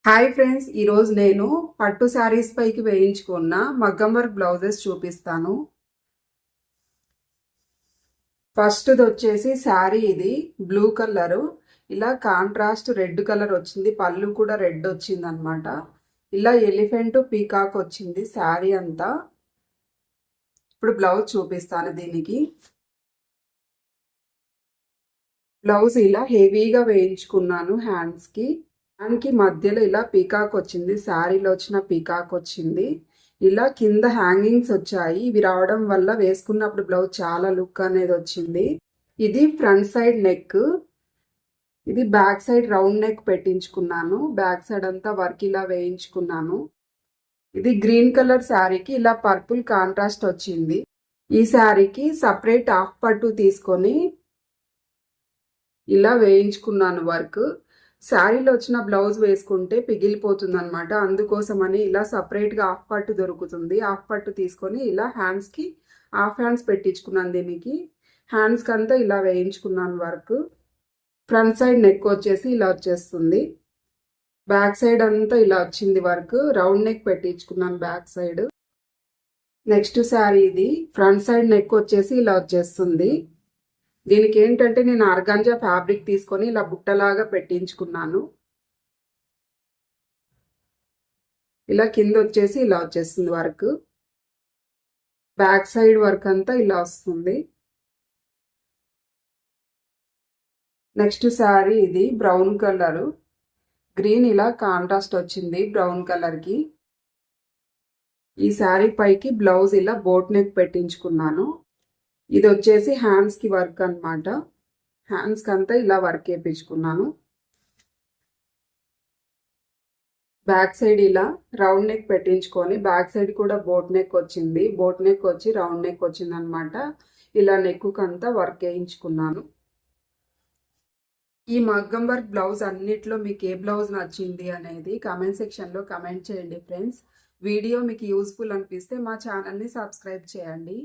Hi friends, ఈరోజు నేను పట్టు శారీస్ పైకి వేయించుకున్న మగ్గం వర్క్ బ్లౌజెస్ చూపిస్తాను. ఫస్ట్ది వచ్చేసి శారీ, ఇది బ్లూ కలరు, ఇలా కాంట్రాస్ట్ రెడ్ కలర్ వచ్చింది, పళ్ళు కూడా రెడ్ వచ్చింది అనమాట. ఇలా ఎలిఫెంట్ పీకాక్ వచ్చింది శారీ అంతా. ఇప్పుడు బ్లౌజ్ చూపిస్తాను. దీనికి బ్లౌజ్ ఇలా హెవీగా వేయించుకున్నాను హ్యాండ్స్కి. దానికి మధ్యలో ఇలా పీకాక్ వచ్చింది, శారీలో వచ్చిన పీకాక్ వచ్చింది. ఇలా కింద హ్యాంగింగ్స్ వచ్చాయి. ఇవి రావడం వల్ల వేసుకున్నప్పుడు బ్లౌజ్ చాలా లుక్ అనేది వచ్చింది. ఇది ఫ్రంట్ సైడ్ నెక్, ఇది బ్యాక్ సైడ్ రౌండ్ నెక్ పెట్టించుకున్నాను. బ్యాక్ సైడ్ అంతా వర్క్ ఇలా వేయించుకున్నాను. ఇది గ్రీన్ కలర్ శారీకి ఇలా పర్పుల్ కాంట్రాస్ట్ వచ్చింది. ఈ శారీకి సపరేట్ హాఫ్ పట్టు తీసుకొని ఇలా వేయించుకున్నాను వర్క్. శారీలో వచ్చిన బ్లౌజ్ వేసుకుంటే పిగిలిపోతుంది అనమాట. అందుకోసమని ఇలా సపరేట్గా హాఫ్ పట్టు దొరుకుతుంది. హాఫ్ పట్టు తీసుకొని ఇలా హ్యాండ్స్కి హాఫ్ హ్యాండ్స్ పెట్టించుకున్నాను. దీనికి హ్యాండ్స్కి అంతా ఇలా వేయించుకున్నాను వర్క్. ఫ్రంట్ సైడ్ నెక్ వచ్చేసి ఇలా వచ్చేస్తుంది. బ్యాక్ సైడ్ అంతా ఇలా వచ్చింది వర్క్. రౌండ్ నెక్ పెట్టించుకున్నాను బ్యాక్ సైడ్. నెక్స్ట్ శారీ, ఇది ఫ్రంట్ సైడ్ నెక్ వచ్చేసి ఇలా వచ్చేస్తుంది. దీనికి ఏంటంటే నేను ఆర్గాంజా ఫ్యాబ్రిక్ తీసుకొని ఇలా బుట్టలాగా పెట్టించుకున్నాను. ఇలా కింద వచ్చేసి ఇలా వచ్చేస్తుంది వర్క్. బ్యాక్ సైడ్ వర్క్ అంతా ఇలా వస్తుంది. నెక్స్ట్ శారీ, ఇది బ్రౌన్ కలరు, గ్రీన్ ఇలా కాంట్రాస్ట్ వచ్చింది బ్రౌన్ కలర్కి. ఈ శారీ పైకి బ్లౌజ్ ఇలా బోట్ నెక్ పెట్టించుకున్నాను. ఇది వచ్చేసి హ్యాండ్స్కి వర్క్ అనమాట. హ్యాండ్స్కి అంతా ఇలా వర్క్ వేయించుకున్నాను. బ్యాక్ సైడ్ ఇలా రౌండ్ నెక్ పెట్టించుకొని బ్యాక్ సైడ్ కూడా బోట్ నెక్ వచ్చింది. బోట్ నెక్ వచ్చి రౌండ్ నెక్ వచ్చింది అనమాట. ఇలా నెక్కు అంతా వర్క్ వేయించుకున్నాను. ఈ మగ్గం వర్క్ బ్లౌజ్ అన్నిట్లో మీకు ఏ బ్లౌజ్ నచ్చింది అనేది కామెంట్ సెక్షన్లో కామెంట్ చేయండి ఫ్రెండ్స్. వీడియో మీకు యూస్ఫుల్ అనిపిస్తే మా ఛానల్ని సబ్స్క్రైబ్ చేయండి.